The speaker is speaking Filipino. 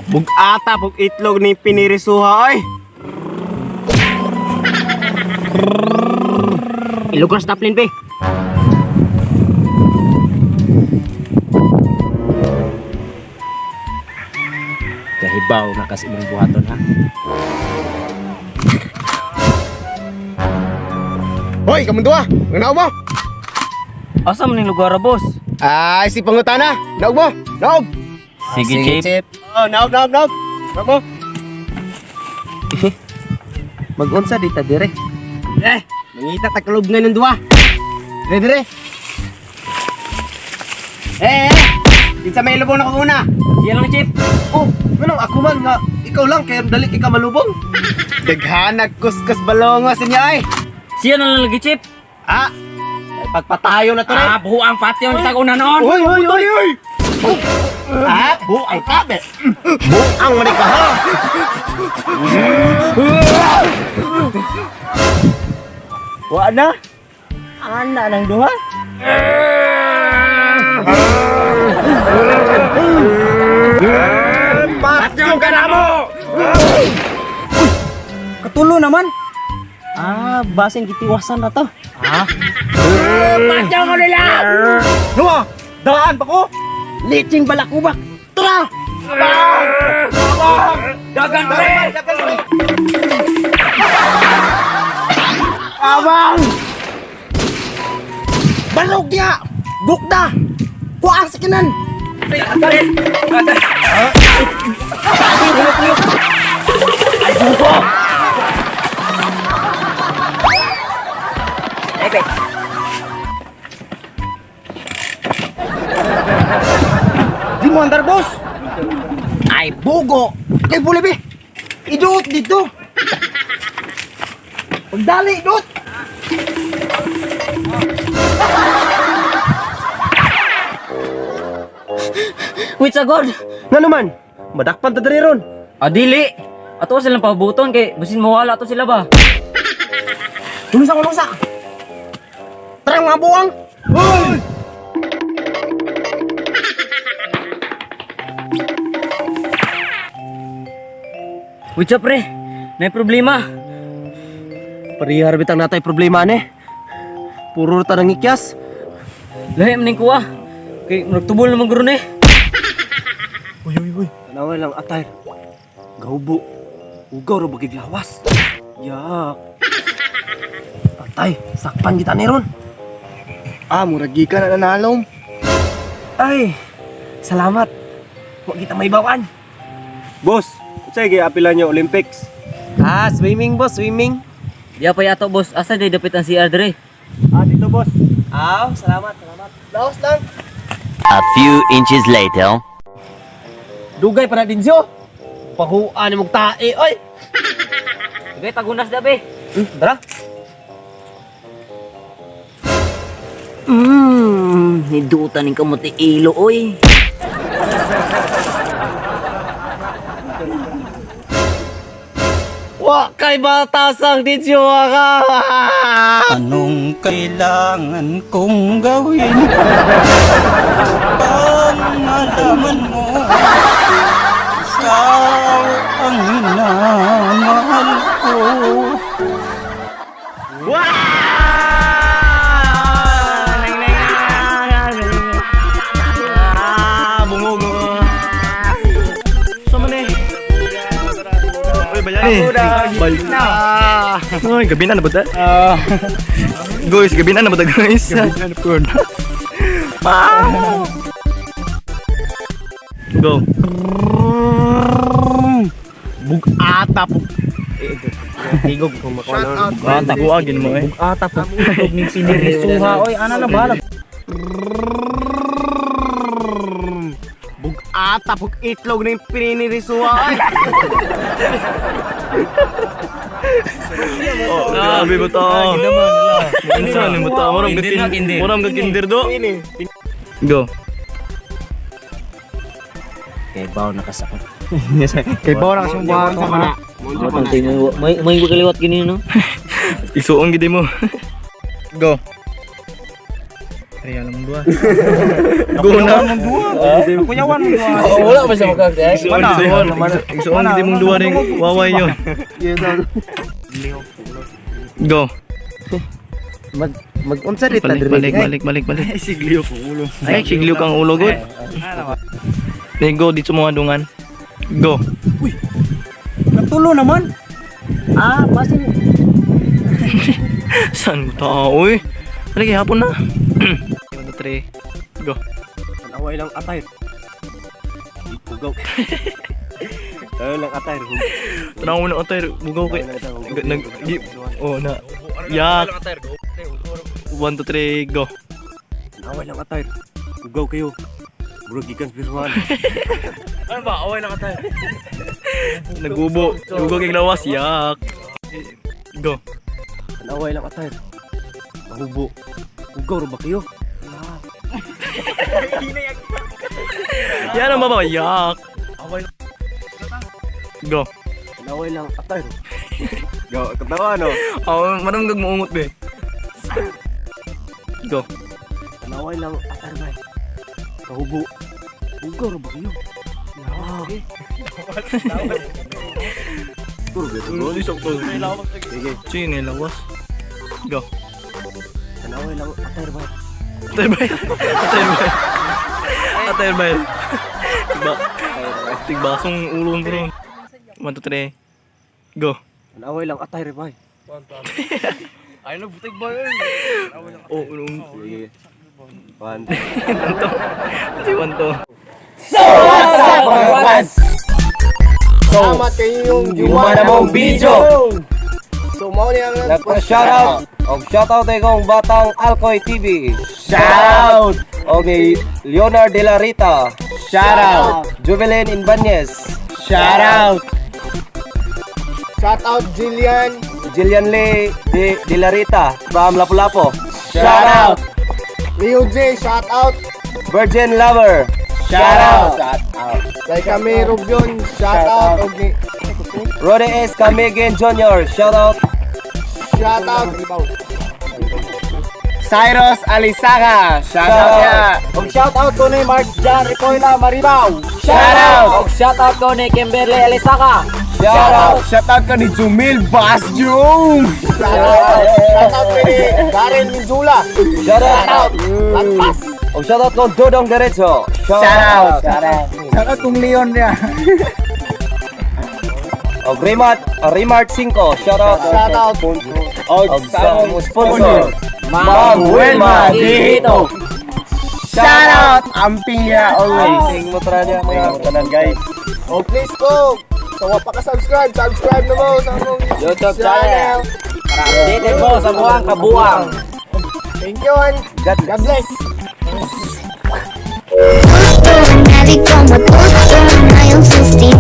Bugata bug itlog ni pinirisuha oy. Ilog na staplin pe. Kahibaw na kasi imong buhaton ha. Hoy, kamu dua, nganaw mo? Asa man ning lugar, boss? Ay, si pangutana. Naog mo? Naog. Sige, Chip. Oh, naog. Naog mo. Mag-unsa dita dire? Mangita taklog nga ng dua. Dire. Dinsa may lubong na ko una. Siya lang, Chip. Oh, manong ako man nga ikaw lang kaya dali ka malubong. Daghanag kuskus balongos niya ay. Siya na lang lagi, Chip. Ah, pagpatayo na to rin. Buang pati yung kita una noon. Hoy. Ah, buang kabe. Buang mereka ha. Wa na. Ana nang duha. Patyo ka na mo. Katulo naman. Basin gitiwasan na to. Patyo ka nila. Nuha, daan pa ko. Litsing balakubak. Tara. Dagan pre. Abang! Balog niya! Bukda! Kuang sakinan! Ay, buko! Di mo andar, boss! Ay, bugo! Kay buli, be! Idot dito! Pagdali, idot! Wait sagod. Nga naman, madakpan ta diri ron. Dili. Ato silang pabuton kay basin mawala to sila ba? Tulunsa! Tara mga buwang! Hoy! Wait sa pre. May problema. Parihar bitang natay problema ni. Puro ta nang ikyas. Lahi maning kuha. Kay nagtubol naman guro ni. Uy. Tanawa lang atay. Gahubo. Ugaw ra bagig lawas. Yak. Atay, sakpan kita ni ron. Muragi ka na nanalom. Ay, salamat. Wa kita may bawan. Boss, sige apilan niyo Olympics. Swimming boss, swimming. Diya pa yato boss. Asa day dapit ang CR dire? Dito boss. Salamat. Laos lang. A few inches later. Dugay pa na din siyo. Pahuan ni mong tae, oy. Sige, tagunas da be. Tara. Hidutan ning kamuti ilo oy. Wa kay batasang din siyo ka. Anong kailangan kong gawin? Pang malaman mo, ikaw ang minamahal ko. Balik na. Ay, gabi na ba? Guys, gabi na ba guys? Gabi na po. Go. Bugata po. Tigog ko makuha. Bata ko agin mo eh. Ata po. Tigog ning sinirisuha, oy. Ana na balag. Bugata po itlog na yung pininirisuha. Grabe mo to. Minsan mo to. Murang kakindir do. Go. Kay baw nakasakot. Kay Bora kasi buhat ko na. Matang tingin may kaliwat gini no. Isuong gidi mo. Go. Kaya naman dua. Guna mong dua. Kuyawan mong dua. Wala ba siya magkakaya? Isuon hindi mong dua ring waway yun. Go. Mag-unsa dito Balik. Sigliw kang ulo. Ay, sigliw kang ulo, good. Go, dito mo adungan. Go. Natulo naman. Basin. Saan mo tao, uy? Balik, hapon na. 1, 2, 3. Go. Away lang atay. Bugaw. Tayo lang atay. Tanaw mo na atay, bugaw kay. Oh, na. Yak. 1, 2, 3, go. Away lang atay. Bugaw kayo. Burog gikan spiritual. Ano ba? Away lang atay. Nagubo. Bugaw kay lawas, yak. Go. Away lang atay. Mahubo. Bugaw ra ba kayo? Yan ang baba, yak. Go. Away lang atay. Go, katawa no. Oh, manamgag mo ungot be. Go. Away lang atay bay. Kahubo. Bugaw ra ba kayo? Sino lawas? Go. Away lang atay bay. Atay bay. Tigbasong ulo bro. 1, 2, 3. Go. Away lang atay bay. Ay na butig ba yun? Oh, Sige. 1. Si Wanto. Salamat kayong juwa na mong video. So mao ni ang Nagpa-shoutout og shoutout ay kong Batang Alcoy TV. Shoutout og kay Leonard De La Rita. Shoutout. Juvelin Inbanez. Shoutout. Shoutout Jillian. Jillian Lee De La Rita from Lapu-Lapu. Shoutout. Leo J, shoutout. Virgin Lover. Shoutout. Shoutout. Kay kami Rubion, shoutout. Og ni Rode S. Camigin Jr. Shoutout. shoutout. Cyrus Alisaga, shoutout niya. Og shoutout ko ni Mark Jan Ricoila Maribaw. Shoutout. Og shoutout ko ni Kimberly Elisaka. Shoutout. Shoutout ka ni Jumil Basjung. Shoutout ka ni Darren Minzula. Shoutout. Lampas. Og shoutout kong Dodong Derecho. Shoutout. Shoutout kong Leon niya. Og Remart 5. Shoutout. Shoutout. Og sa sponsor. Ma'am Wilma Dito. Shoutout. Amping niya always. Sing mo tara niya mga tanan guys. Oh please po. So wala pa ka subscribe na mo sa among YouTube channel. Para updated mo sa buwang kabuang. Thank you and God bless. Gusto, nari ko matuto na yung susti